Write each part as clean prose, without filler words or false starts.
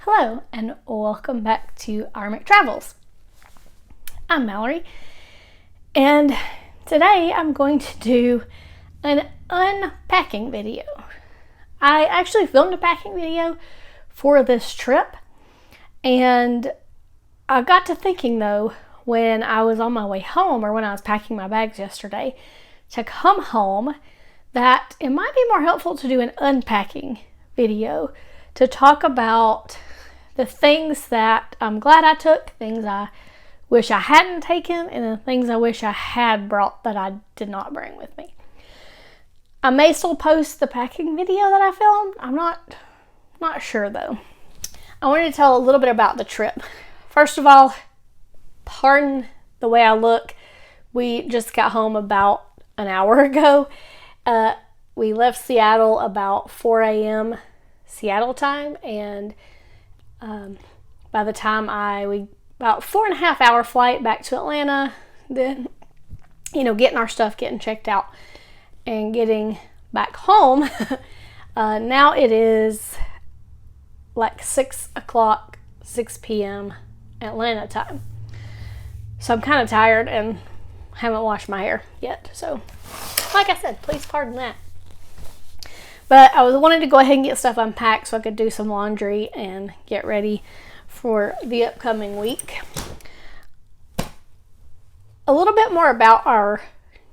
Hello and welcome back to Our Travels. I'm Mallory and today I'm going to do an unpacking video. I actually filmed a packing video for this trip and I got to thinking though when I was on my way home or when I was packing my bags yesterday to come home that it might be more helpful to do an unpacking video to talk about the things that I'm glad I took, things I wish I hadn't taken, and the things I wish I had brought that I did not bring with me. I may still post the packing video that I filmed. I'm not sure though. I wanted to tell a little bit about the trip. First of all, pardon the way I look. We just got home about an hour ago. We left Seattle about 4 a.m. Seattle time, and by the time about 4.5 hour flight back to Atlanta, then, getting our stuff, getting checked out and getting back home. Now it is like 6 p.m. Atlanta time. So I'm kind of tired and haven't washed my hair yet. So like I said, please pardon that. But I was wanting to go ahead and get stuff unpacked so I could do some laundry and get ready for the upcoming week. A little bit more about our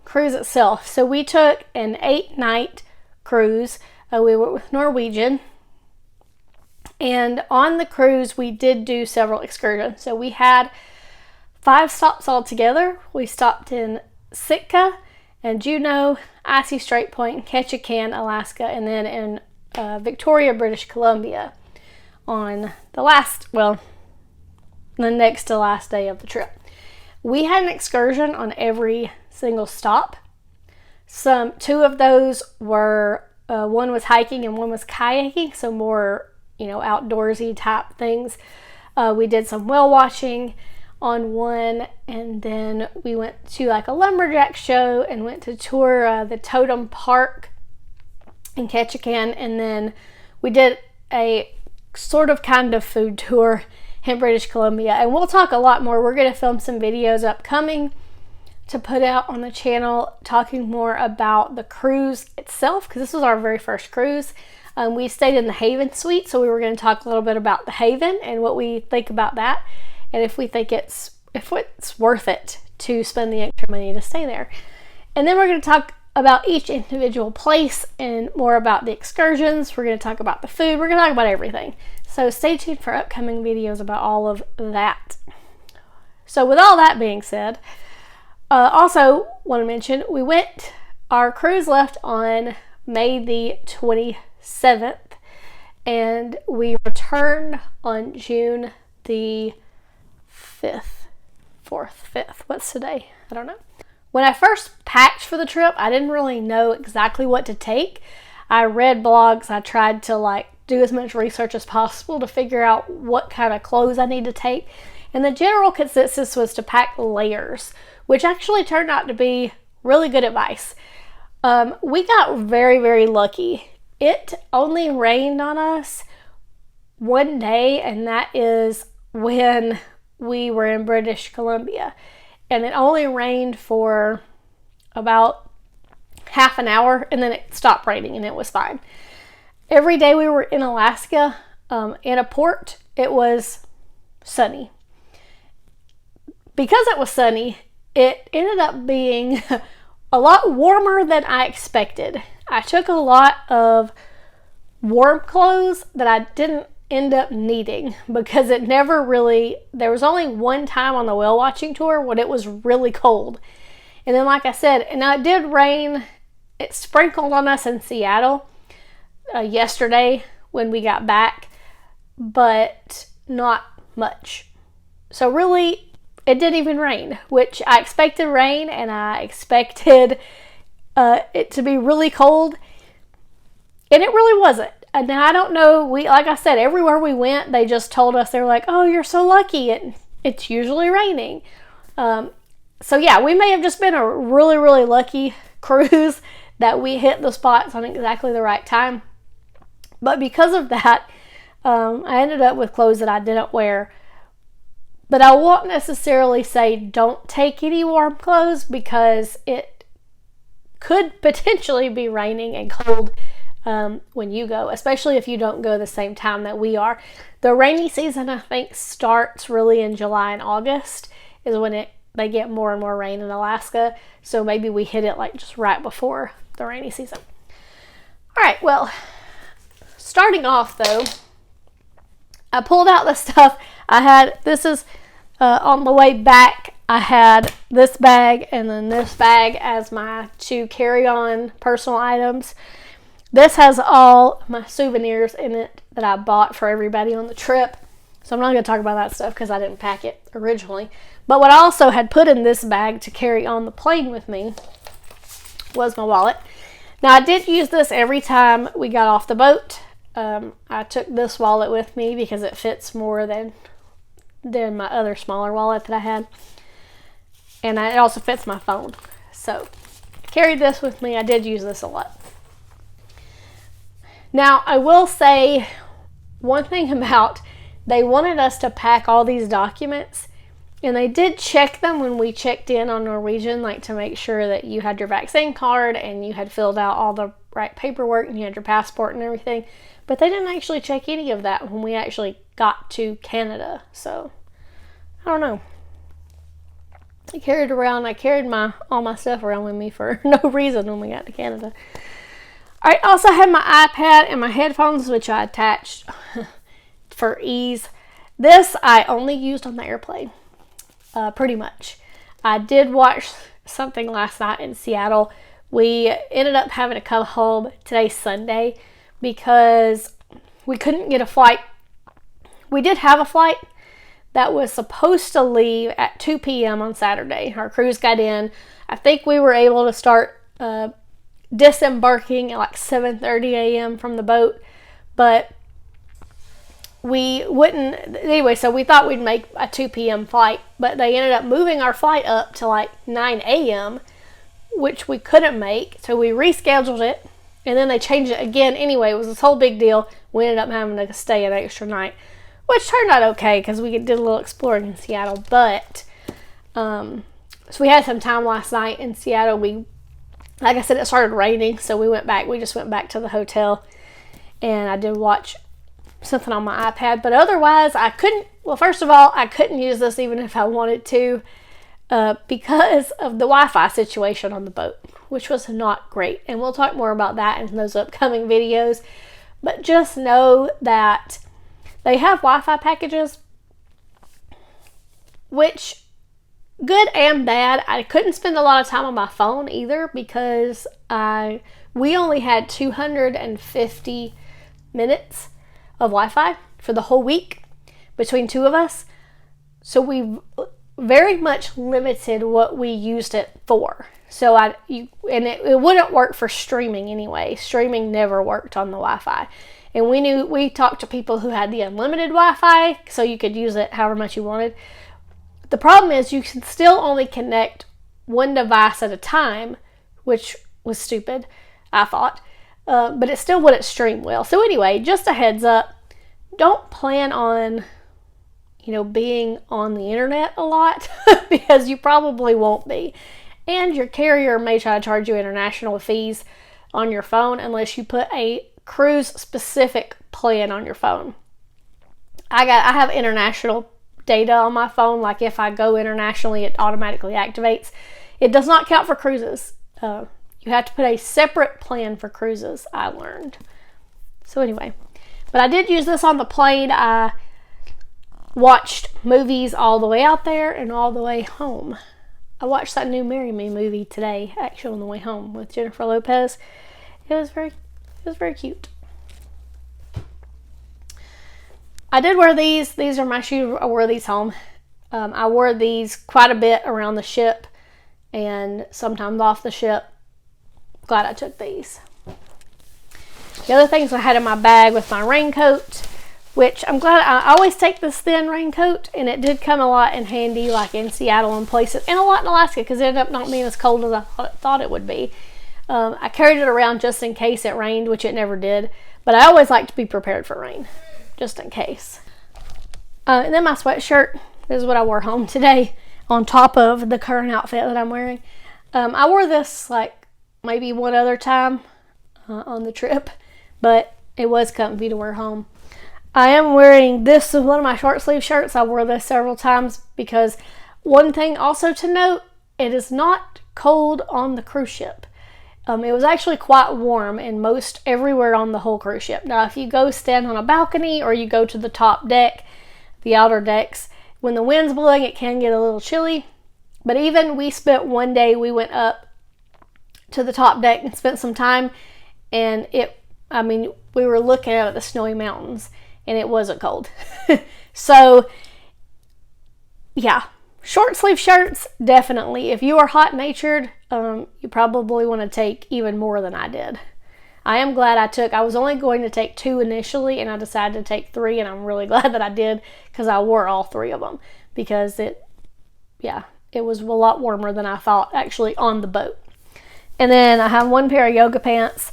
cruise itself. So we took an 8-night cruise. We went with Norwegian. And on the cruise, we did do several excursions. So we had 5 stops altogether. We stopped in Sitka and Juneau, Icy Strait Point, Ketchikan, Alaska, and then in Victoria, British Columbia on the next to last day of the trip. We had an excursion on every single stop. 2 of those were, one was hiking and one was kayaking, so more, outdoorsy type things. We did some whale watching on one, and then we went to like a lumberjack show and went to tour the Totem Park in Ketchikan, and then we did a sort of kind of food tour in British Columbia, and we'll talk a lot more. We're going to film some videos upcoming to put out on the channel talking more about the cruise itself, because this was our very first cruise. We stayed in the Haven Suite, so we were going to talk a little bit about the Haven and what we think about that, and if we think it's worth it to spend the extra money to stay there. And then we're going to talk about each individual place and more about the excursions. We're going to talk about the food. We're going to talk about everything. So stay tuned for upcoming videos about all of that. So with all that being said, also want to mention our cruise left on May the 27th and we returned on June the 5th. What's today? I don't know. When I first packed for the trip, I didn't really know exactly what to take. I read blogs. I tried to do as much research as possible to figure out what kind of clothes I need to take. And the general consensus was to pack layers, which actually turned out to be really good advice. We got very, very lucky. It only rained on us one day, and that is when we were in British Columbia, and it only rained for about half an hour and then it stopped raining and it was fine. Every day we were in Alaska, in a port, it was sunny. Because it was sunny, it ended up being a lot warmer than I expected. I took a lot of warm clothes that I didn't end up needing because there was only one time on the whale watching tour when it was really cold. And then like I said, and it did rain, it sprinkled on us in Seattle yesterday when we got back, but not much. So really, it didn't even rain, which I expected rain and I expected it to be really cold, and it really wasn't. And I don't know, like I said, everywhere we went, they just told us, they were like, oh, you're so lucky, it's usually raining. So yeah, we may have just been a really, really lucky cruise that we hit the spots on exactly the right time. But because of that, I ended up with clothes that I didn't wear. But I won't necessarily say don't take any warm clothes, because it could potentially be raining and cold when you go, especially if you don't go the same time that we are. The rainy season, I think, starts really in July and August is when they get more and more rain in Alaska. So maybe we hit it like just right before the rainy season. All right, well, starting off though, I pulled out the stuff I had. This is on the way back. I had this bag and then this bag as my 2 carry-on personal items. This has all my souvenirs in it that I bought for everybody on the trip. So I'm not going to talk about that stuff because I didn't pack it originally. But what I also had put in this bag to carry on the plane with me was my wallet. Now, I did use this every time we got off the boat. I took this wallet with me because it fits more than my other smaller wallet that I had. And it also fits my phone. So, I carried this with me. I did use this a lot. Now, I will say one thing about, they wanted us to pack all these documents, and they did check them when we checked in on Norwegian, like to make sure that you had your vaccine card and you had filled out all the right paperwork and you had your passport and everything. But they didn't actually check any of that when we actually got to Canada. So, I don't know. I carried all my stuff around with me for no reason when we got to Canada. I also had my iPad and my headphones, which I attached for ease. This I only used on the airplane, pretty much. I did watch something last night in Seattle. We ended up having to come home today, Sunday, because we couldn't get a flight. We did have a flight that was supposed to leave at 2 p.m. on Saturday. Our cruise got in. I think we were able to start disembarking at like 7:30 a.m. from the boat, but we wouldn't. Anyway, so we thought we'd make a 2 p.m. flight, but they ended up moving our flight up to like 9 a.m., which we couldn't make, so we rescheduled it, and then they changed it again. Anyway, it was this whole big deal. We ended up having to stay an extra night, which turned out okay because we did a little exploring in Seattle. But so we had some time last night in Seattle. Like I said, it started raining, so we just went back to the hotel, and I did watch something on my iPad. But otherwise, first of all, I couldn't use this even if I wanted to, because of the Wi-Fi situation on the boat, which was not great. And we'll talk more about that in those upcoming videos. But just know that they have Wi-Fi packages, which, good and bad. I couldn't spend a lot of time on my phone either because we only had 250 minutes of Wi-Fi for the whole week between 2 of us. So we very much limited what we used it for. So it wouldn't work for streaming anyway. Streaming never worked on the Wi-Fi. And we talked to people who had the unlimited Wi-Fi, so you could use it however much you wanted. The problem is you can still only connect one device at a time, which was stupid, I thought. But it still wouldn't stream well. So anyway, just a heads up, don't plan on, being on the internet a lot because you probably won't be. And your carrier may try to charge you international fees on your phone unless you put a cruise specific plan on your phone. I have international data on my phone. Like if I go internationally, it automatically activates. It does not count for cruises. You have to put a separate plan for cruises, I learned. So anyway, but I did use this on the plane. I watched movies all the way out there and all the way home. I watched that new Marry Me movie today, actually on the way home with Jennifer Lopez. It was very cute. I did wear these. These are my shoes. I wore these home. I wore these quite a bit around the ship and sometimes off the ship. Glad I took these. The other things I had in my bag was my raincoat, which I'm glad. I always take this thin raincoat, and it did come a lot in handy, like in Seattle and places, and a lot in Alaska, because it ended up not being as cold as I thought it would be. I carried it around just in case it rained, which it never did, but I always like to be prepared for rain. just in case. And then my sweatshirt is what I wore home today on top of the current outfit that I'm wearing. I wore this like maybe one other time on the trip, but it was comfy to wear home. I am wearing this is one of my short sleeve shirts. I wore this several times because one thing also to note, it is not cold on the cruise ship. It was actually quite warm in most everywhere on the whole cruise ship. Now, if you go stand on a balcony or you go to the top deck, the outer decks, when the wind's blowing, it can get a little chilly. But even we spent one day, we went up to the top deck and spent some time, and we were looking out at the snowy mountains, and it wasn't cold. So, yeah, short sleeve shirts, definitely. If you are hot-natured, you probably want to take even more than I did. I am glad I was only going to take 2 initially, and I decided to take 3, and I'm really glad that I did because I wore all 3 of them because it was a lot warmer than I thought actually on the boat. And then I have 1 pair of yoga pants.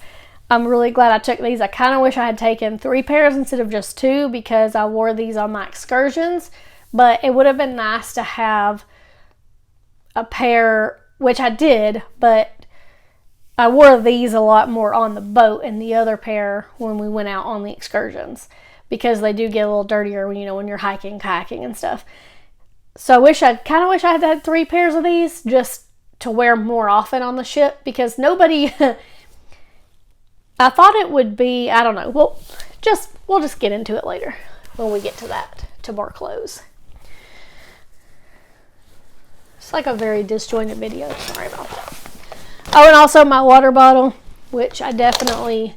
I'm really glad I took these. I kind of wish I had taken 3 pairs instead of just 2 because I wore these on my excursions, but it would have been nice to have a pair, which I did, but I wore these a lot more on the boat and the other pair when we went out on the excursions because they do get a little dirtier when you're hiking, kayaking and stuff. So I kind of wish I had 3 pairs of these just to wear more often on the ship because nobody, I thought it would be, I don't know, we'll just get into it later when we get to that, to more clothes. It's like a very disjointed video, sorry about that. Oh, and also my water bottle, which I definitely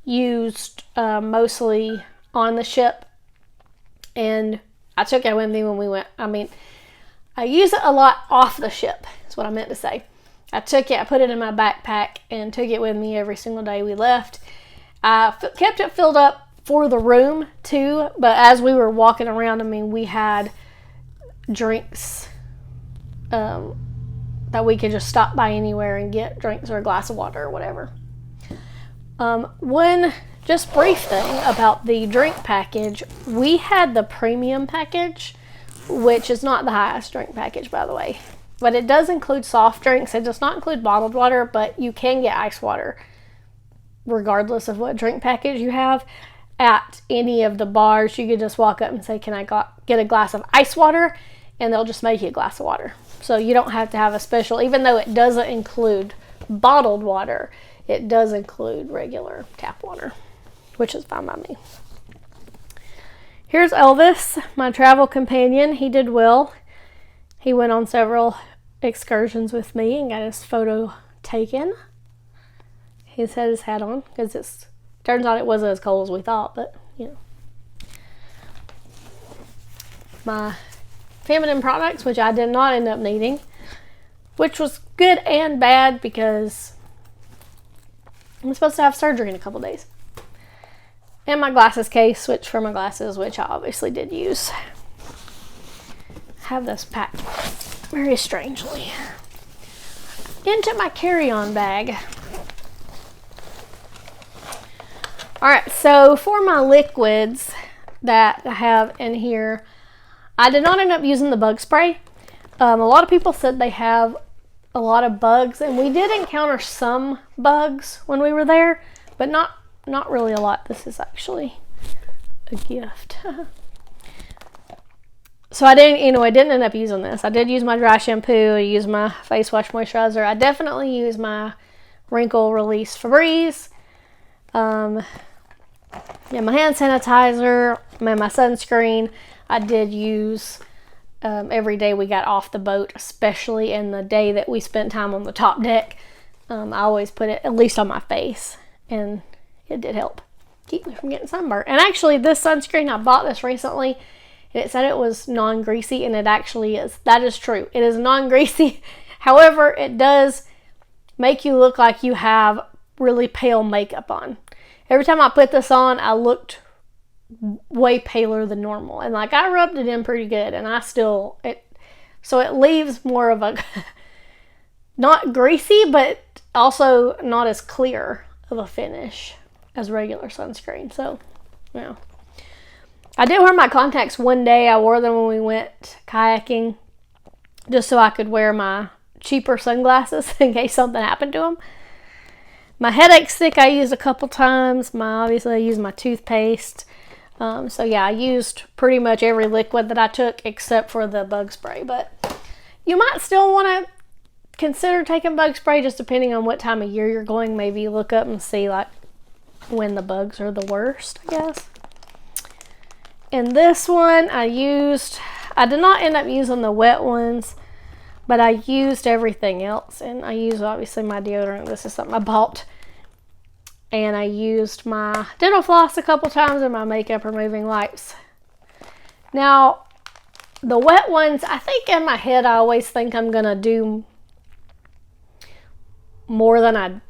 used mostly on the ship, and I took it with me when we went. I use it a lot off the ship, is what I meant to say. I put it in my backpack and took it with me every single day we left. I kept it filled up for the room too, but as we were walking around, we had drinks that we could just stop by anywhere and get drinks or a glass of water or whatever. One just brief thing about the drink package, we had the premium package, which is not the highest drink package, by the way, but it does include soft drinks. It does not include bottled water, but you can get ice water regardless of what drink package you have. At any of the bars, you could just walk up and say, can I get a glass of ice water? And they'll just make you a glass of water. So you don't have to have a special, even though it doesn't include bottled water, it does include regular tap water, which is fine by me. Here's Elvis, my travel companion. He did well. He went on several excursions with me and got his photo taken. He's had his hat on because it turns out it wasn't as cold as we thought, but my feminine products, which I did not end up needing, which was good and bad because I'm supposed to have surgery in a couple days. And my glasses case, switched for my glasses, which I obviously did use. I have this packed very strangely into my carry-on bag. Alright, so for my liquids that I have in here, I did not end up using the bug spray. A lot of people said they have a lot of bugs, and we did encounter some bugs when we were there, but not really a lot. This is actually a gift. So I didn't end up using this. I did use my dry shampoo. I used my face wash moisturizer. I definitely used my wrinkle release Febreze. My hand sanitizer, my sunscreen. I did use every day we got off the boat, especially in the day that we spent time on the top deck. I always put it at least on my face, and it did help keep me from getting sunburned. And actually, this sunscreen, I bought this recently, and it said it was non-greasy, and it actually is. That is true. It is non-greasy. However, it does make you look like you have really pale makeup on. Every time I put this on, I looked way paler than normal, and I rubbed it in pretty good, and so it leaves more of a not greasy, but also not as clear of a finish as regular sunscreen. So I did wear my contacts one day. I wore them when we went kayaking just so I could wear my cheaper sunglasses in case something happened to them. My headache stick I used a couple times. Obviously I used my toothpaste. So yeah, I used pretty much every liquid that I took except for the bug spray. But you might still want to consider taking bug spray just depending on what time of year you're going. Maybe look up and see like when the bugs are the worst, I guess. And this one I did not end up using the wet ones, but I used everything else. And I used obviously my deodorant. This is something I bought. And I used my dental floss a couple times and my makeup removing wipes. Now, the wet ones, I think in my head I always think I'm going to do more than I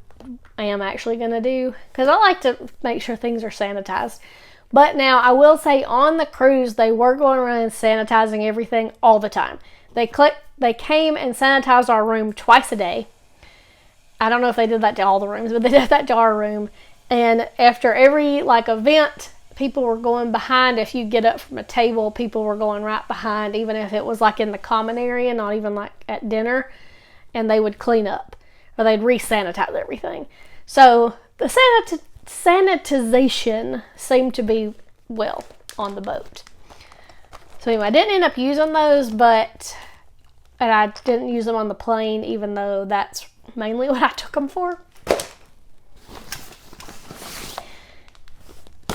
am actually going to do. Because I like to make sure things are sanitized. But now, I will say on the cruise, they were going around and sanitizing everything all the time. They came and sanitized our room twice a day. I don't know if they did that to all the rooms, but they did that to our room. And after every event, people were going behind. If you get up from a table, people were going right behind, even if it was in the common area, not even at dinner. And they would clean up, or they'd re-sanitize everything. So the sanitization seemed to be well on the boat. So anyway, I didn't end up using those, and I didn't use them on the plane, even though that's mainly what I took them for.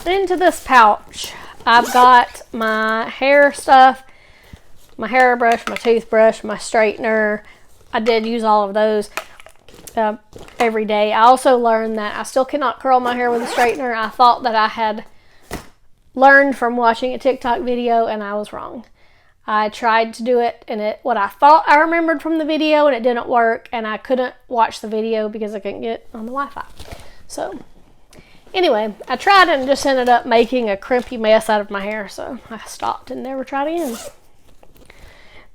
Into this pouch, I've got my hair stuff, my hairbrush, my toothbrush, my straightener. I did use all of those every day. I also learned that I still cannot curl my hair with a straightener. I thought that I had learned from watching a TikTok video, and I was wrong. I tried to do it, and what I thought I remembered from the video, and it didn't work, and I couldn't watch the video because I couldn't get on the Wi-Fi. So anyway, I tried and just ended up making a crimpy mess out of my hair, so I stopped and never tried again.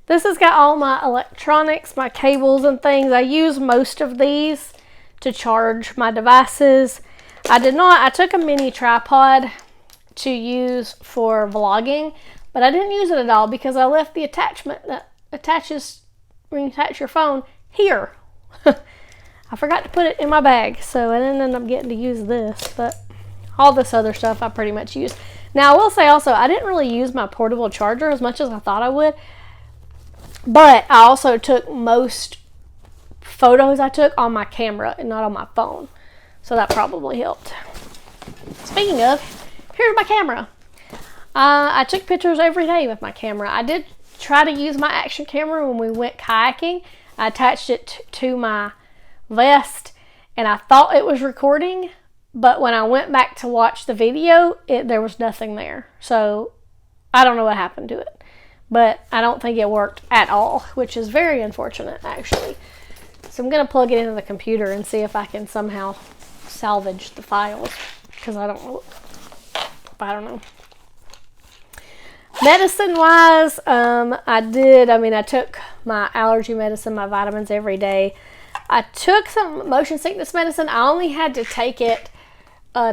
This has got all my electronics, my cables and things. I use most of these to charge my devices. I took a mini tripod to use for vlogging, but I didn't use it at all because I left the attachment that attaches when you attach your phone here. I forgot to put it in my bag, so I didn't end up getting to use this, but all this other stuff I pretty much used. Now, I will say also, I didn't really use my portable charger as much as I thought I would, but I also took most photos I took on my camera and not on my phone, so that probably helped. Speaking of, here's my camera. I took pictures every day with my camera. I did try to use my action camera when we went kayaking. I attached it to my vest, and I thought it was recording, but when I went back to watch the video, there was nothing there. So I don't know what happened to it, but I don't think it worked at all, which is very unfortunate actually. So I'm going to plug it into the computer and see if I can somehow salvage the files, because I don't know. Medicine wise, I took my allergy medicine, my vitamins every day. I took some motion sickness medicine. I only had to take it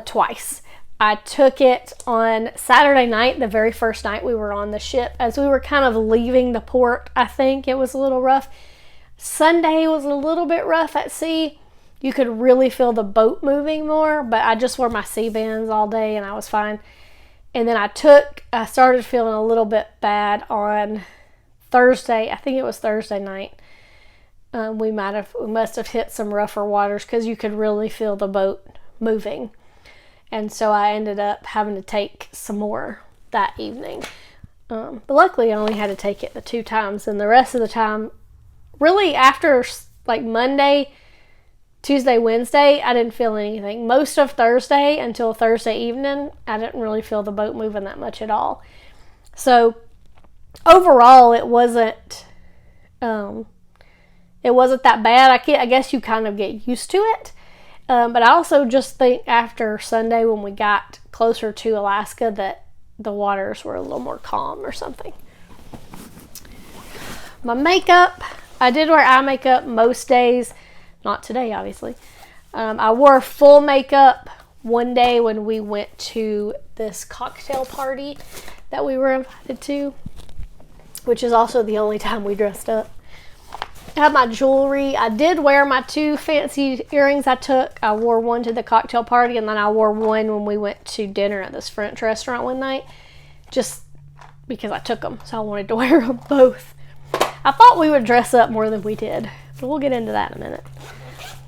twice. I took it on Saturday night, the very first night we were on the ship. As we were kind of leaving the port, I think it was a little rough. Sunday was a little bit rough at sea. You could really feel the boat moving more, but I just wore my sea bands all day and I was fine. And then I started feeling a little bit bad on Thursday. I think it was Thursday night. We must have hit some rougher waters because you could really feel the boat moving. And so I ended up having to take some more that evening. But luckily I only had to take it the 2 times. And the rest of the time, really after Monday, Tuesday, Wednesday, I didn't feel anything. Most of Thursday until Thursday evening, I didn't really feel the boat moving that much at all. So overall, it wasn't that bad. I guess you kind of get used to it. But I also just think after Sunday when we got closer to Alaska that the waters were a little more calm or something. My makeup, I did wear eye makeup most days. Not today, obviously. I wore full makeup one day when we went to this cocktail party that we were invited to, which is also the only time we dressed up. I have my jewelry. I did wear my 2 fancy earrings I took. I wore one to the cocktail party, and then I wore one when we went to dinner at this French restaurant one night, just because I took them, so I wanted to wear them both. I thought we would dress up more than we did, but we'll get into that in a minute.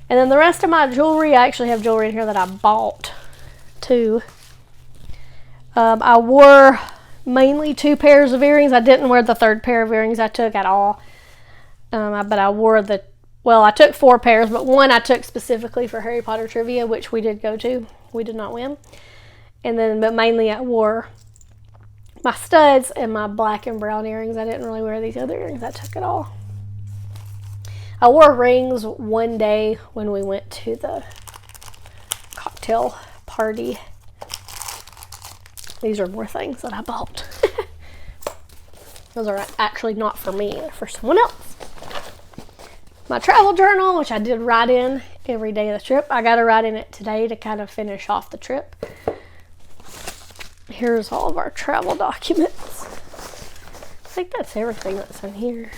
And then the rest of my jewelry, I actually have jewelry in here that I bought too. I wore mainly 2 pairs of earrings. I didn't wear the 3rd pair of earrings I took at all. But I wore I took 4 pairs, but one I took specifically for Harry Potter trivia, which we did go to. We did not win. But mainly I wore my studs and my black and brown earrings. I didn't really wear these other earrings I took at all. I wore rings one day when we went to the cocktail party. These are more things that I bought. Those are actually not for me, they're for someone else. My travel journal, which I did write in every day of the trip. I got to write in it today to kind of finish off the trip. Here's all of our travel documents. I think that's everything that's in here.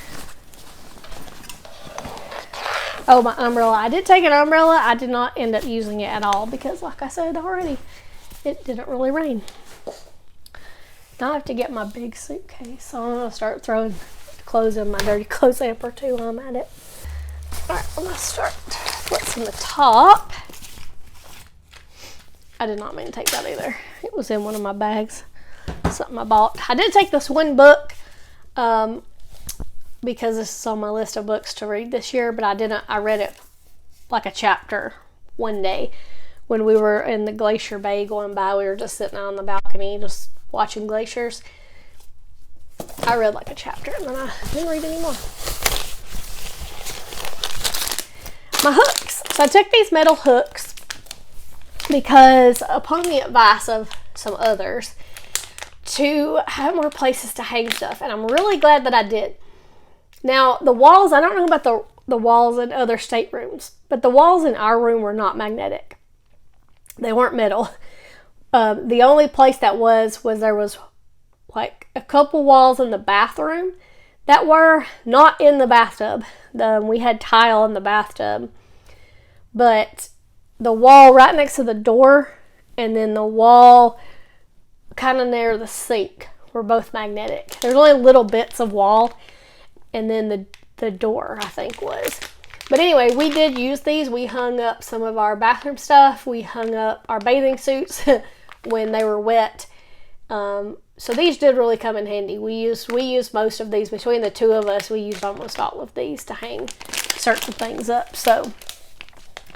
Oh, my umbrella. I did take an umbrella. I did not end up using it at all because, like I said already, it didn't really rain. Now I have to get my big suitcase, so I'm going to start throwing clothes in my dirty clothes hamper too while I'm at it. Alright, I'm going to start what's in the top. I did not mean to take that either. It was in one of my bags. Something I bought. I did take this one book because this is on my list of books to read this year, but I read it like a chapter one day when we were in the Glacier Bay going by. We were just sitting out on the balcony just watching glaciers. I read like a chapter and then I didn't read anymore. My hooks. So I took these metal hooks because upon the advice of some others to have more places to hang stuff, and I'm really glad that I did. Now the walls, I don't know about the walls in other staterooms, but the walls in our room were not magnetic. They weren't metal. The only place that was there was like a couple walls in the bathroom that were not in the bathtub. We had tile in the bathtub, but the wall right next to the door and then the wall kind of near the sink were both magnetic. There's only little bits of wall, and then the door I think was. But anyway, we did use these. We hung up some of our bathroom stuff. We hung up our bathing suits when they were wet. So these did really come in handy. We used most of these. Between the two of us, we used almost all of these to hang certain things up. So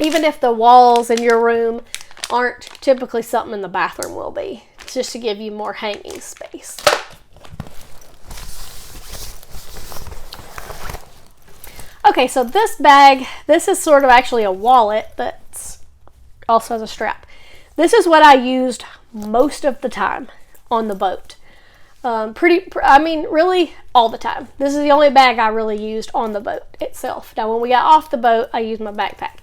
even if the walls in your room aren't typically something in the bathroom will be. It's just to give you more hanging space. Okay, so this bag, this is sort of actually a wallet that also has a strap. This is what I used most of the time on the boat. Really all the time. This is the only bag I really used on the boat itself. Now, when we got off the boat, I used my backpack.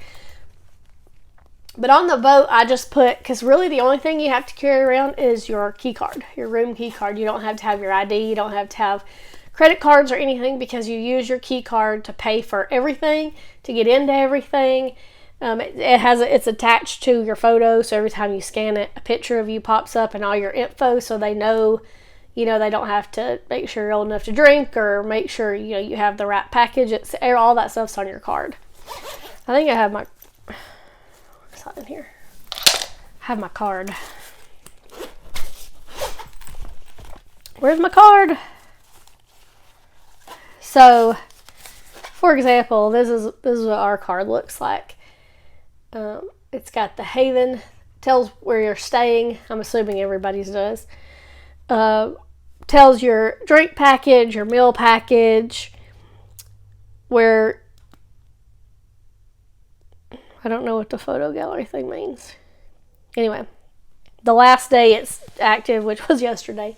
But on the boat, I just put, because really the only thing you have to carry around is your key card, your room key card. You don't have to have your ID. You don't have to have credit cards or anything because you use your key card to pay for everything, to get into everything. It's attached to your photo, so every time you scan it, a picture of you pops up and all your info, so they know, they don't have to make sure you're old enough to drink or make sure, you have the right package. It's all that stuff's on your card. I think I have my, what's that in here? I have my card. Where's my card? So, for example, this is what our card looks like. It's got the Haven, tells where you're staying. I'm assuming everybody's does. Tells your drink package, your meal package, where, I don't know what the photo gallery thing means. Anyway, the last day it's active, which was yesterday.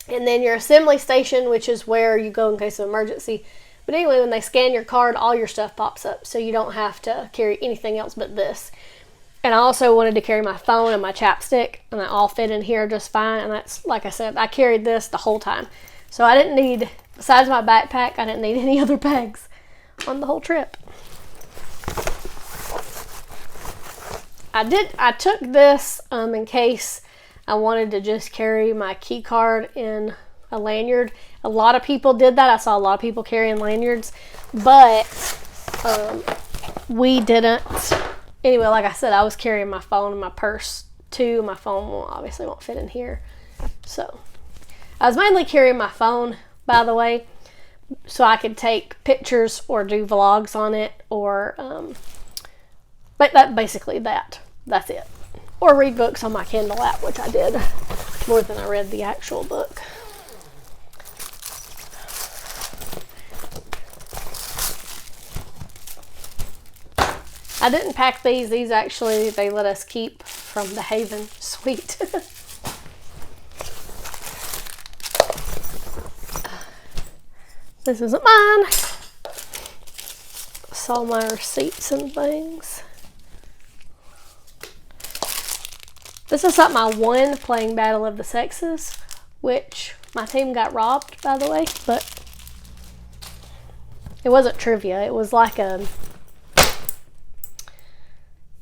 And then your assembly station, which is where you go in case of emergency. But anyway, when they scan your card, all your stuff pops up, so you don't have to carry anything else but this. And I also wanted to carry my phone and my chapstick, and that all fit in here just fine. And that's, like I said, I carried this the whole time. So I didn't need, besides my backpack, I didn't need any other bags on the whole trip. I took this in case I wanted to just carry my key card in a lanyard. A lot of people did that. I saw a lot of people carrying lanyards, but we didn't. Anyway, like I said, I was carrying my phone and my purse too. My phone obviously won't fit in here. So I was mainly carrying my phone, by the way, so I could take pictures or do vlogs on it, or but that's it. Or read books on my Kindle app, which I did more than I read the actual book. I didn't pack these. These actually, they let us keep from the Haven Suite. This isn't mine. Saw my receipts and things. This is something I won playing Battle of the Sexes, which my team got robbed, by the way, but it wasn't trivia. It was like you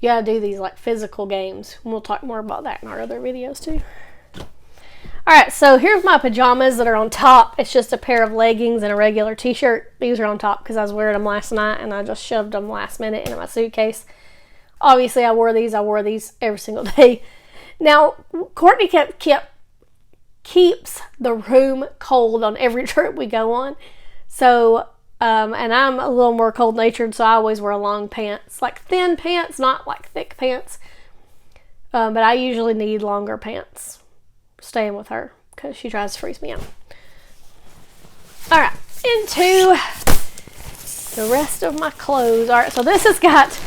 gotta do these like physical games. We'll talk more about that in our other videos too. Alright, so here's my pajamas that are on top. It's just a pair of leggings and a regular t-shirt. These are on top because I was wearing them last night and I just shoved them last minute into my suitcase. Obviously I wore these every single day. Now, Courtney keeps the room cold on every trip we go on. So, and I'm a little more cold-natured, so I always wear long pants. Like thin pants, not like thick pants. But I usually need longer pants staying with her because she tries to freeze me out. Alright, into the rest of my clothes. Alright, so this has got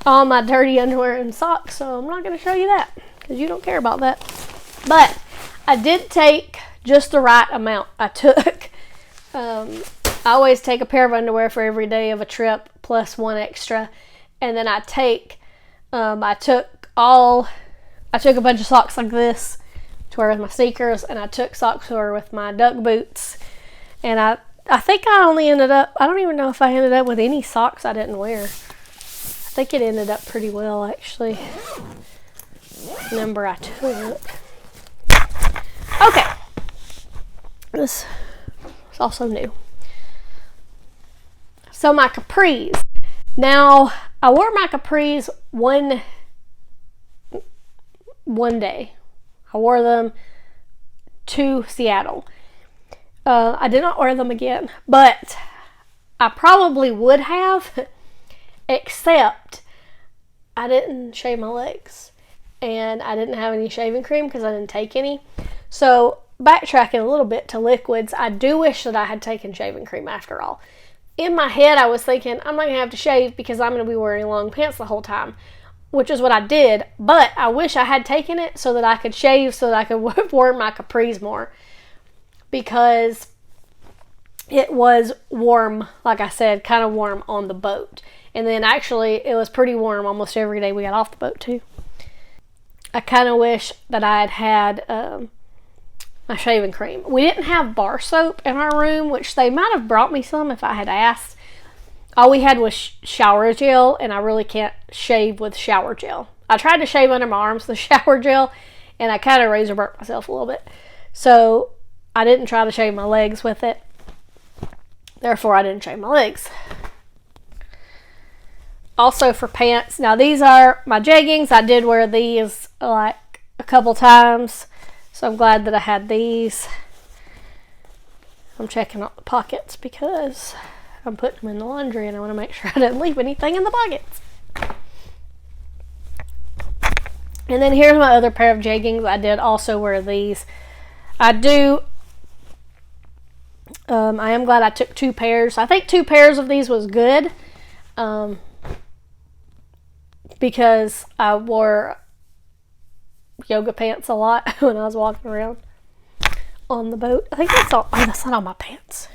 all my dirty underwear and socks, so I'm not going to show you that because you don't care about that. But I did take just the right amount. I took, I always take a pair of underwear for every day of a trip plus one extra. And then I took a bunch of socks like this to wear with my sneakers, and I took socks to wear with my duck boots. And I think I only ended up, I don't even know if I ended up with any socks I didn't wear. I think it ended up pretty well, actually. Number I took. Okay. This is also new. So my capris. Now, I wore my capris one day. I wore them to Seattle. I did not wear them again, but I probably would have, except I didn't shave my legs. And I didn't have any shaving cream because I didn't take any. So, backtracking a little bit to liquids, I do wish that I had taken shaving cream after all. In my head, I was thinking, I'm not going to have to shave because I'm going to be wearing long pants the whole time, which is what I did. But I wish I had taken it so that I could shave, so that I could wear my capris more. Because it was warm, like I said, kind of warm on the boat. And then actually, it was pretty warm almost every day we got off the boat too. I kind of wish that I had my shaving cream. We didn't have bar soap in our room, which they might have brought me some if I had asked. All we had was shower gel, and I really can't shave with shower gel. I tried to shave under my arms with shower gel, and I kind of razor burnt myself a little bit. So I didn't try to shave my legs with it. Therefore, I didn't shave my legs. Also for pants, now these are my jeggings. I did wear these like a couple times, so I'm glad that I had these. I'm checking out the pockets because I'm putting them in the laundry and I want to make sure I didn't leave anything in the pockets. And then here's my other pair of jeggings. I did also wear these. I am glad I took 2 pairs. I think 2 pairs of these was good. Because I wore yoga pants a lot when I was walking around on the boat. I think that's all. Oh, that's not all my pants.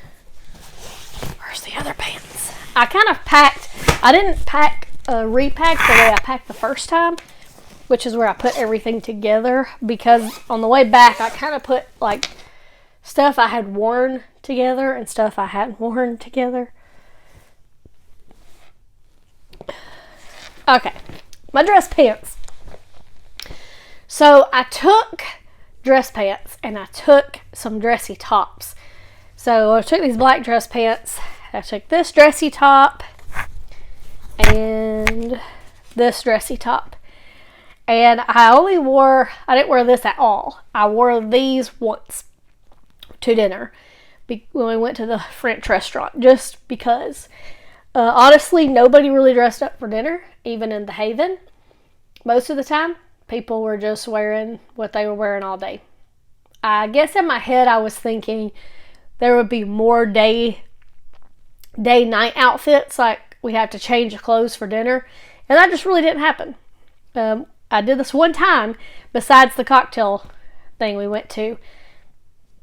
Where's the other pants? I kind of packed. I didn't pack repack the way I packed the first time, which is where I put everything together, because on the way back I kind of put like stuff I had worn together and stuff I hadn't worn together. Okay, my dress pants. So I took dress pants and I took some dressy tops. So I took these black dress pants, I took this dressy top and this dressy top. And I didn't wear this at all. I wore these once to dinner when we went to the French restaurant, just because. Honestly, nobody really dressed up for dinner, even in the Haven. Most of the time, people were just wearing what they were wearing all day. I guess in my head I was thinking there would be more day-night outfits, like we have to change clothes for dinner, and that just really didn't happen. I did this one time, besides the cocktail thing we went to.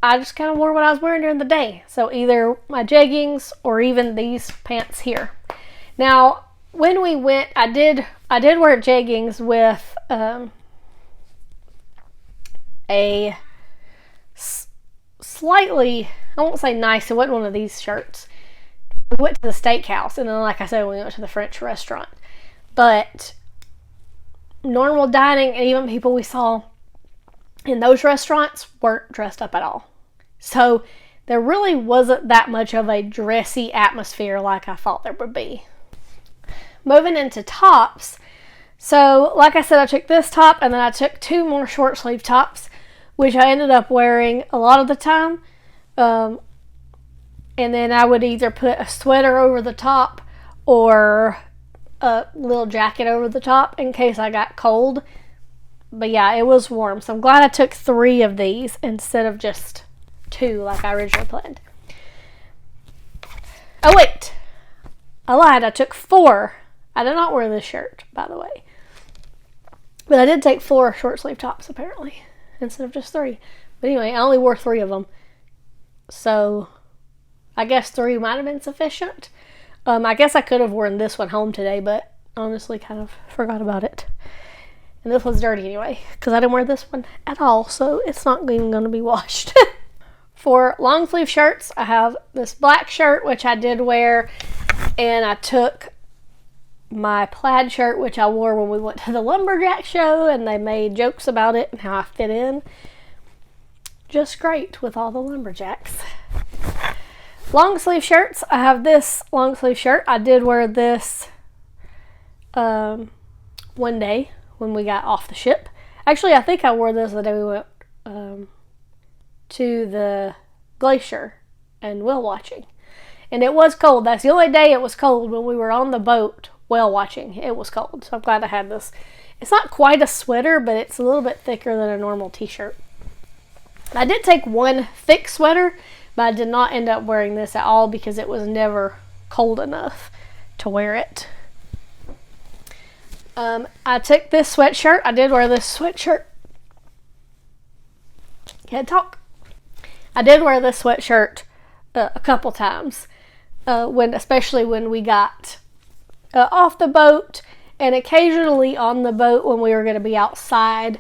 I just kind of wore what I was wearing during the day. So either my jeggings or even these pants here. Now, when we went, I did wear jeggings with a slightly, I won't say nice, it wasn't one of these shirts. We went to the steakhouse, and then like I said, we went to the French restaurant. But normal dining and even people we saw in those restaurants weren't dressed up at all. So there really wasn't that much of a dressy atmosphere like I thought there would be. Moving into tops. So like I said, I took this top and then I took two more short sleeve tops, which I ended up wearing a lot of the time. And then I would either put a sweater over the top or a little jacket over the top in case I got cold. But yeah, it was warm. So I'm glad I took 3 of these instead of just 2 like I originally planned. Oh wait, I lied. I took 4. I did not wear this shirt, by the way. But I did take 4 short sleeve tops apparently instead of just 3. But anyway, I only wore 3 of them. So I guess 3 might have been sufficient. I guess I could have worn this one home today, but honestly kind of forgot about it. And this one's dirty anyway, because I didn't wear this one at all, so it's not even going to be washed. For long sleeve shirts, I have this black shirt, which I did wear, and I took my plaid shirt, which I wore when we went to the lumberjack show, and they made jokes about it and how I fit in just great with all the lumberjacks. Long sleeve shirts, I have this long sleeve shirt. I did wear this one day when we got off the ship. Actually, I think I wore this the day we went to the glacier and whale watching. And it was cold. That's the only day it was cold, when we were on the boat whale watching. It was cold, so I'm glad I had this. It's not quite a sweater, but it's a little bit thicker than a normal t-shirt. I did take one thick sweater, but I did not end up wearing this at all because it was never cold enough to wear it. I took this sweatshirt. I did wear this sweatshirt. Can't talk. I did wear this sweatshirt a couple times, especially when we got off the boat, and occasionally on the boat when we were going to be outside.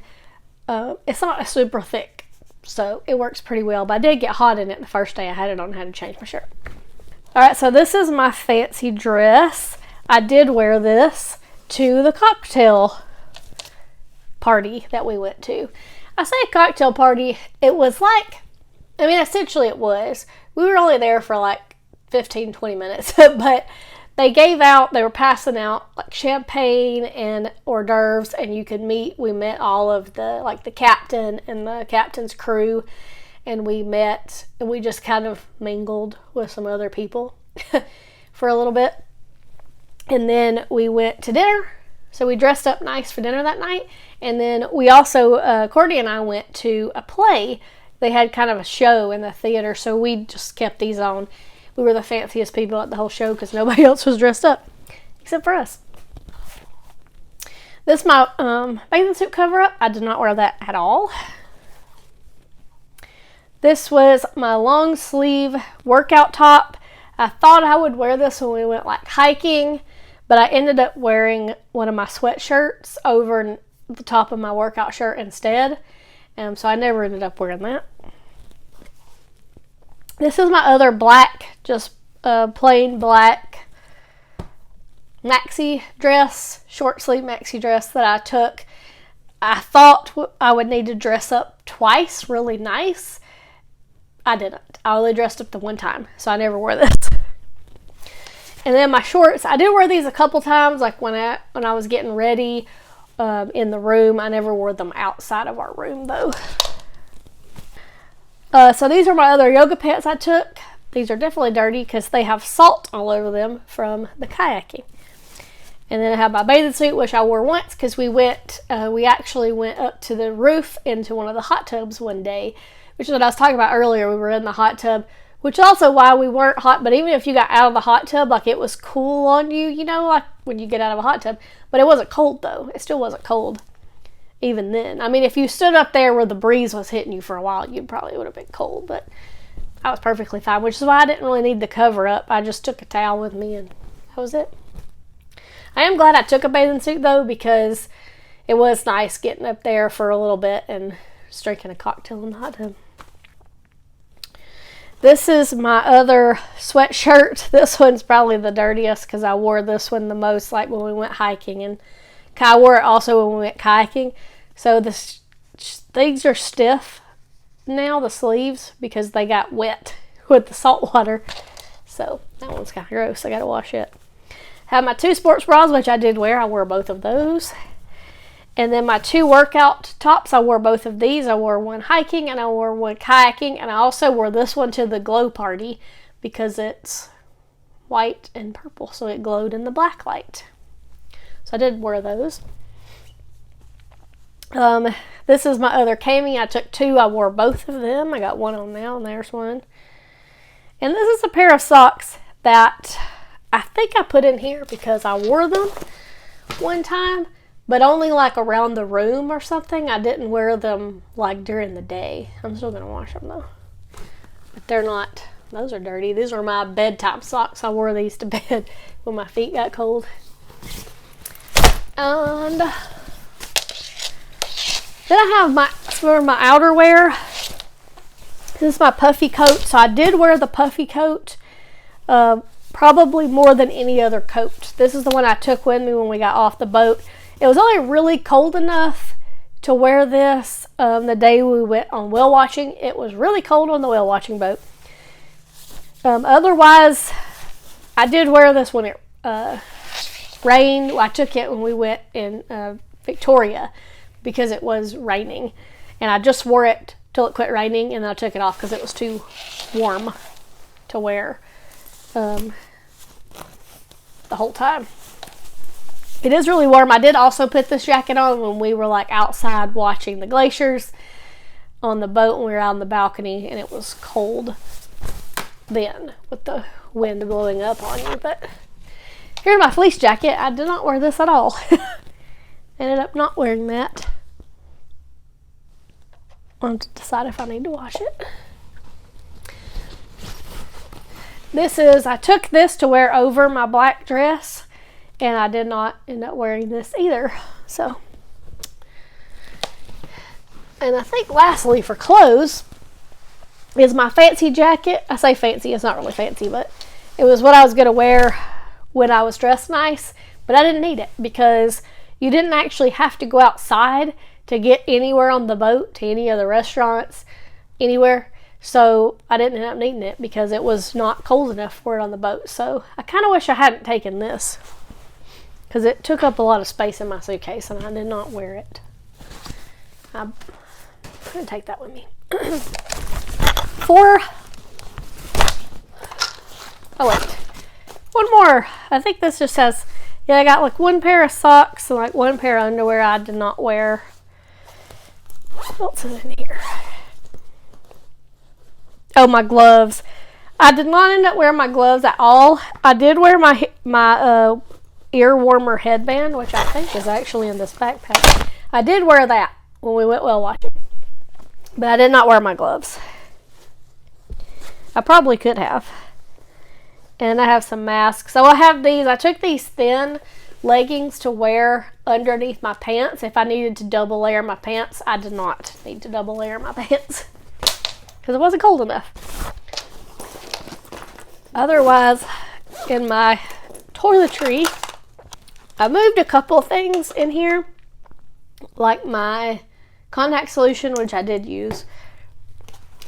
It's not a super thick, so it works pretty well, but I did get hot in it the first day I had it on. I had to change my shirt. Alright, so this is my fancy dress. I did wear this to the cocktail party that we went to. I say cocktail party, it was like, essentially it was. We were only there for like 15-20 minutes, but they were passing out like champagne and hors d'oeuvres, and you could we met all of the captain and the captain's crew, and we met and we just kind of mingled with some other people for a little bit. And then we went to dinner. So we dressed up nice for dinner that night. And then we also, Courtney and I went to a play. They had kind of a show in the theater, so we just kept these on. We were the fanciest people at the whole show because nobody else was dressed up except for us. This is my bathing suit cover up. I did not wear that at all. This was my long sleeve workout top. I thought I would wear this when we went like hiking, but I ended up wearing one of my sweatshirts over the top of my workout shirt instead. So I never ended up wearing that. This is my other black, just plain black maxi dress, short sleeve maxi dress that I took. I thought I would need to dress up twice, really nice. I didn't. I only dressed up the one time, so I never wore this. And then my shorts, I did wear these a couple times, like when I was getting ready in the room. I never wore them outside of our room, though. So these are my other yoga pants I took. These are definitely dirty because they have salt all over them from the kayaking. And then I have my bathing suit, which I wore once because we actually went up to the roof into one of the hot tubs one day, which is what I was talking about earlier. We were in the hot tub, which is also why we weren't hot. But even if you got out of the hot tub, like it was cool on you, you know, like when you get out of a hot tub. But it wasn't cold though. It still wasn't cold even then. I mean, if you stood up there where the breeze was hitting you for a while, you probably would have been cold. But I was perfectly fine, which is why I didn't really need the cover up. I just took a towel with me and that was it. I am glad I took a bathing suit though, because it was nice getting up there for a little bit and just drinking a cocktail in the hot tub. This is my other sweatshirt. This one's probably the dirtiest because I wore this one the most, like when we went hiking, and I wore it also when we went kayaking. So these are stiff now, the sleeves, because they got wet with the salt water. So that one's kind of gross. I gotta wash it. Have my 2 sports bras, which I did wear. I wore both of those. And then my 2 workout tops, I wore both of these. I wore one hiking and I wore one kayaking. And I also wore this one to the glow party because it's white and purple, so it glowed in the black light. So I did wear those. This is my other cami. I took 2. I wore both of them. I got one on now, and there's one. And this is a pair of socks that I think I put in here because I wore them one time, but only like around the room or something. I didn't wear them like during the day. I'm still going to wash them though. But they're not, those are dirty. These are my bedtime socks. I wore these to bed when my feet got cold. And then I have my outerwear. This is my puffy coat. So I did wear the puffy coat probably more than any other coat. This is the one I took with me when we got off the boat. It was only really cold enough to wear this the day we went on whale watching. It was really cold on the whale watching boat. Otherwise, I did wear this when it rained. I took it when we went in Victoria because it was raining. And I just wore it till it quit raining, and then I took it off because it was too warm to wear the whole time. It is really warm. I did also put this jacket on when we were like outside watching the glaciers on the boat when we were out on the balcony, and it was cold then with the wind blowing up on you. But here's my fleece jacket. I did not wear this at all. Ended up not wearing that. I have to decide if I need to wash it. I took this to wear over my black dress, and I did not end up wearing this either. So, and I think lastly for clothes is my fancy jacket. I say fancy, it's not really fancy, but it was what I was going to wear when I was dressed nice, but I didn't need it because you didn't actually have to go outside to get anywhere on the boat, to any of the restaurants, anywhere. So I didn't end up needing it because it was not cold enough for it on the boat. So I kind of wish I hadn't taken this because it took up a lot of space in my suitcase and I did not wear it. I'm going to take that with me. One more. I think this just says, yeah, I got like one pair of socks and like one pair of underwear I did not wear. What else is in here? Oh, my gloves. I did not end up wearing my gloves at all. I did wear my ear warmer headband, which I think is actually in this backpack. I did wear that when we went whale watching, but I did not wear my gloves. I probably could have. And I have some masks. So I have these. I took these thin leggings to wear underneath my pants. If I needed to double layer my pants, I did not need to double layer my pants because it wasn't cold enough. Otherwise, in my toiletry, I moved a couple things in here, like my contact solution, which I did use,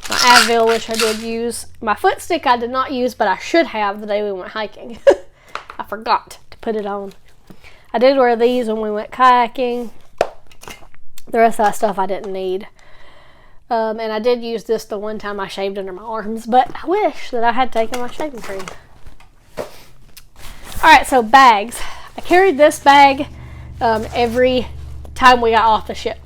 my Advil, which I did use, my foot stick I did not use, but I should have the day we went hiking. I forgot to put it on. I did wear these when we went kayaking. The rest of that stuff I didn't need. And I did use this the one time I shaved under my arms, but I wish that I had taken my shaving cream. Alright, so bags. I carried this bag every time we got off the ship.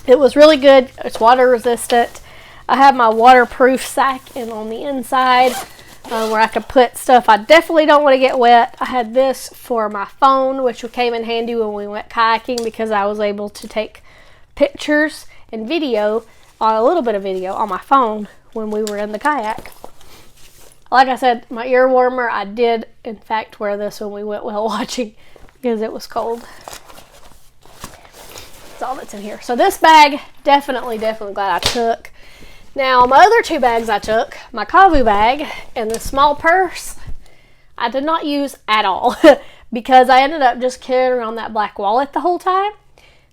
It was really good. It's water resistant. I have my waterproof sack in on the inside where I could put stuff I definitely don't want to get wet. I had this for my phone, which came in handy when we went kayaking because I was able to take pictures and video, a little bit of video on my phone when we were in the kayak. Like I said, my ear warmer, I did in fact wear this when we went whale watching because it was cold. That's all that's in here. So this bag, definitely glad I took. Now, my other two bags I took, my Kavu bag and the small purse, I did not use at all because I ended up just carrying around that black wallet the whole time.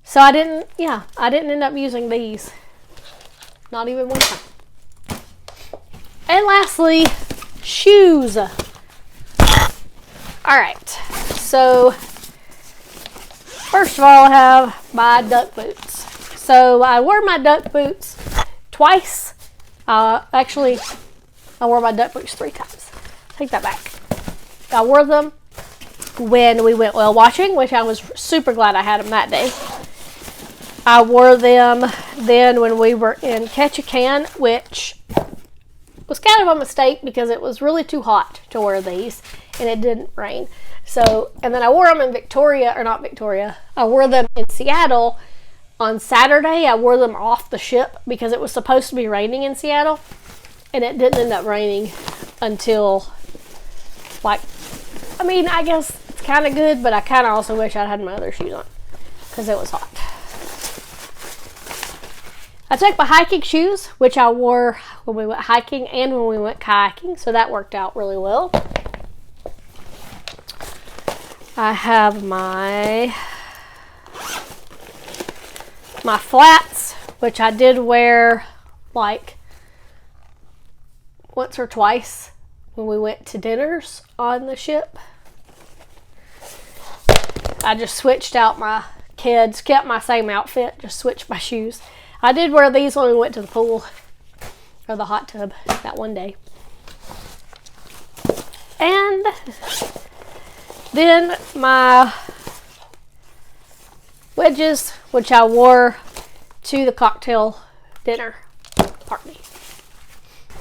So I didn't end up using these. Not even one time. And lastly, shoes. Alright, so first of all I have my duck boots. So I wore my duck boots twice. Actually, I wore my duck boots 3 times. Take that back. I wore them when we went whale watching, which I was super glad I had them that day. I wore them then when we were in Ketchikan, which was kind of a mistake because it was really too hot to wear these and it didn't rain. So, and then I wore them in I wore them in Seattle. On Saturday, I wore them off the ship because it was supposed to be raining in Seattle, and it didn't end up raining until, I guess it's kind of good, but I kind of also wish I'd had my other shoes on because it was hot. I took my hiking shoes, which I wore when we went hiking and when we went kayaking, so that worked out really well. I have my flats, which I did wear like once or twice when we went to dinners on the ship. I just switched out my kids, kept my same outfit, just switched my shoes. I did wear these when we went to the pool or the hot tub that one day. And then my wedges, which I wore to the cocktail dinner party.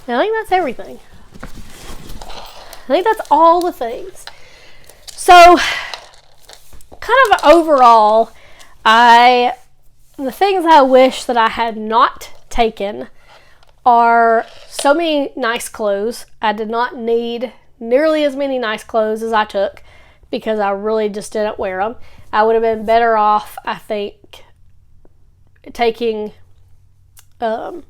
And I think that's everything. I think that's all the things. So, kind of overall, the things I wish that I had not taken are so many nice clothes. I did not need nearly as many nice clothes as I took because I really just didn't wear them. I would have been better off, I think, taking, now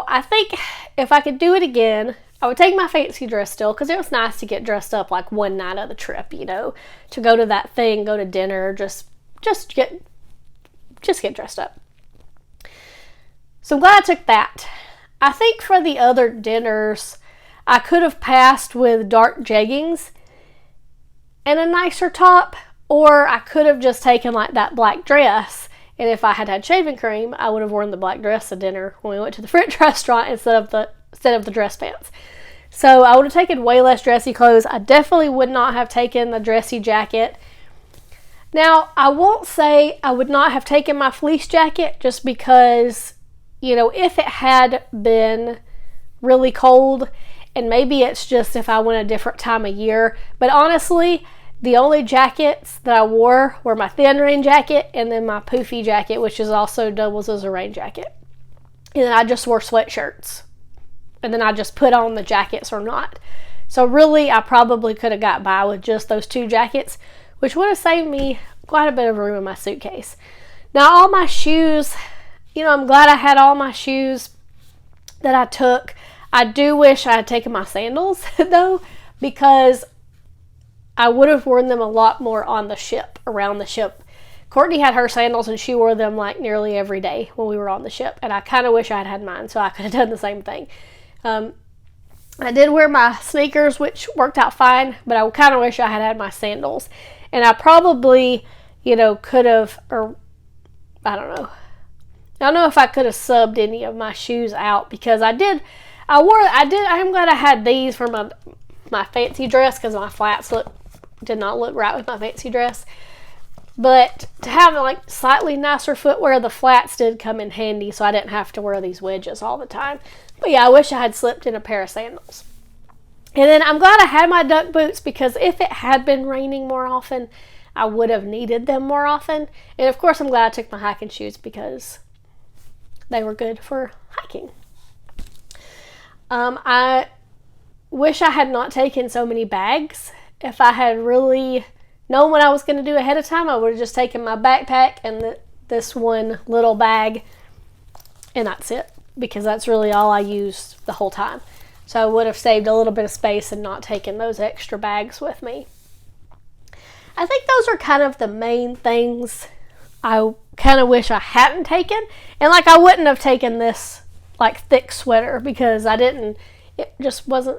I think if I could do it again, I would take my fancy dress still because it was nice to get dressed up like one night of the trip, to go to that thing, go to dinner, just get dressed up. So I'm glad I took that. I think for the other dinners, I could have passed with dark jeggings and a nicer top, or I could have just taken like that black dress, and if I had had shaving cream, I would have worn the black dress to dinner when we went to the French restaurant instead of the dress pants. So I would have taken way less dressy clothes. I definitely would not have taken the dressy jacket. Now, I won't say I would not have taken my fleece jacket just because, if it had been really cold, and maybe it's just if I went a different time of year, but honestly, the only jackets that I wore were my thin rain jacket and then my poofy jacket, which is also doubles as a rain jacket. And then I just wore sweatshirts. And then I just put on the jackets or not. So really, I probably could have got by with just those 2 jackets, which would have saved me quite a bit of room in my suitcase. Now, all my shoes, I'm glad I had all my shoes that I took. I do wish I had taken my sandals, though, because I would have worn them a lot more on the ship, around the ship. Courtney had her sandals, and she wore them like nearly every day when we were on the ship, and I kind of wish I had had mine, so I could have done the same thing. I did wear my sneakers, which worked out fine, but I kind of wish I had had my sandals. And I probably, could have, or I don't know. I don't know if I could have subbed any of my shoes out, because I am glad I had these for my fancy dress, because my flats did not look right with my fancy dress. But to have like slightly nicer footwear, the flats did come in handy, so I didn't have to wear these wedges all the time. But yeah, I wish I had slipped in a pair of sandals. And then I'm glad I had my duck boots, because if it had been raining more often, I would have needed them more often. And of course, I'm glad I took my hiking shoes, because they were good for hiking. I wish I had not taken so many bags. If I had really known what I was going to do ahead of time, I would have just taken my backpack and this one little bag, and that's it, because that's really all I used the whole time. So I would have saved a little bit of space and not taken those extra bags with me. I think those are kind of the main things I kind of wish I hadn't taken. And like, I wouldn't have taken this like thick sweater, because it just wasn't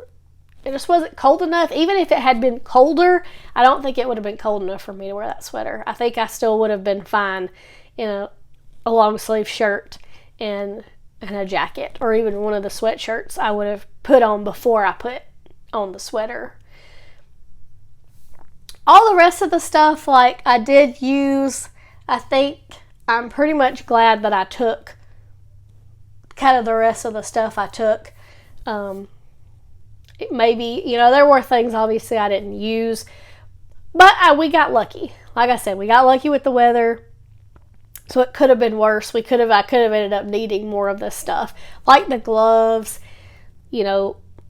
cold enough. Even if it had been colder, I don't think it would have been cold enough for me to wear that sweater. I think I still would have been fine in a long sleeve shirt and a jacket, or even one of the sweatshirts I would have put on before I put on the sweater. All the rest of the stuff, like, I did use, I think I'm pretty much glad that I took kind of the rest of the stuff I took. Maybe, there were things obviously I didn't use, but we got lucky. Like I said, we got lucky with the weather, so it could have been worse. I could have ended up needing more of this stuff, like the gloves,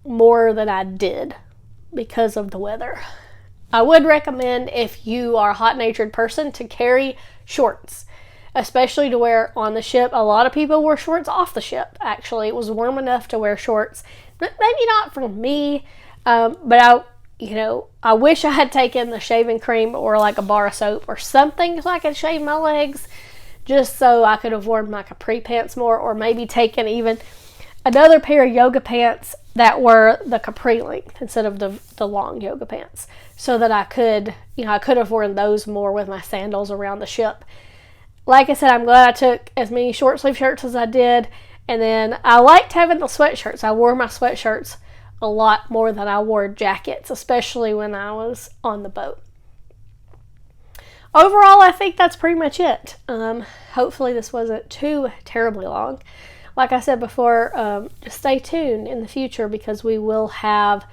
more than I did because of the weather. I would recommend, if you are a hot-natured person, to carry shorts, especially to wear on the ship. A lot of people wore shorts off the ship, actually. It was warm enough to wear shorts. But maybe not for me, but I wish I had taken the shaving cream or like a bar of soap or something so I could shave my legs, just so I could have worn my capri pants more, or maybe taken even another pair of yoga pants that were the capri length instead of the long yoga pants, so that I could have worn those more with my sandals around the ship. Like I said, I'm glad I took as many short sleeve shirts as I did. And then I liked having the sweatshirts. I wore my sweatshirts a lot more than I wore jackets, especially when I was on the boat. Overall, I think that's pretty much it. Hopefully this wasn't too terribly long. Like I said before, just stay tuned in the future, because we will have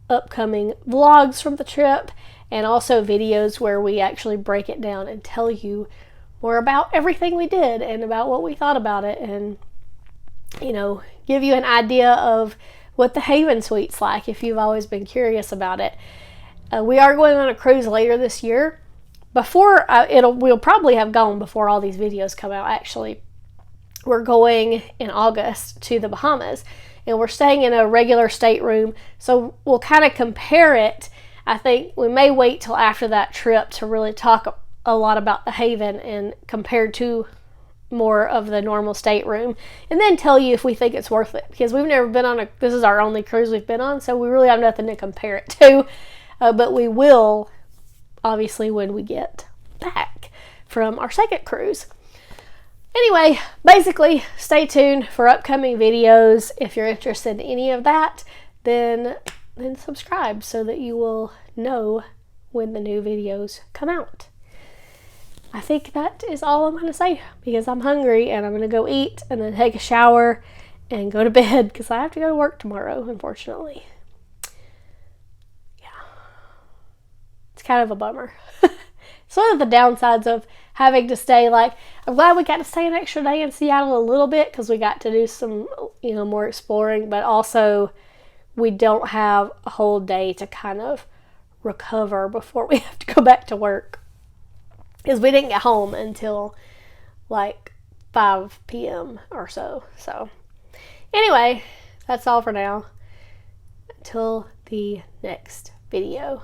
upcoming vlogs from the trip, and also videos where we actually break it down and tell you more about everything we did and about what we thought about it, and give you an idea of what the Haven Suite's like if you've always been curious about it. We are going on a cruise later this year. We'll probably have gone before all these videos come out, actually. We're going in August to the Bahamas, and we're staying in a regular stateroom, so we'll kind of compare it. I think we may wait till after that trip to really talk a lot about the Haven and compared to more of the normal stateroom, and then tell you if we think it's worth it, because we've never been this is our only cruise we've been on, so we really have nothing to compare it to, but we will obviously when we get back from our second cruise. Anyway, basically, stay tuned for upcoming videos. If you're interested in any of that, then subscribe so that you will know when the new videos come out. I think that is all I'm going to say, because I'm hungry and I'm going to go eat and then take a shower and go to bed, because I have to go to work tomorrow, unfortunately. Yeah. It's kind of a bummer. It's one of the downsides of having to stay. I'm glad we got to stay an extra day in Seattle a little bit, because we got to do some, more exploring, but also we don't have a whole day to kind of recover before we have to go back to work. Because we didn't get home until like 5 p.m. or so. So anyway, that's all for now. Until the next video.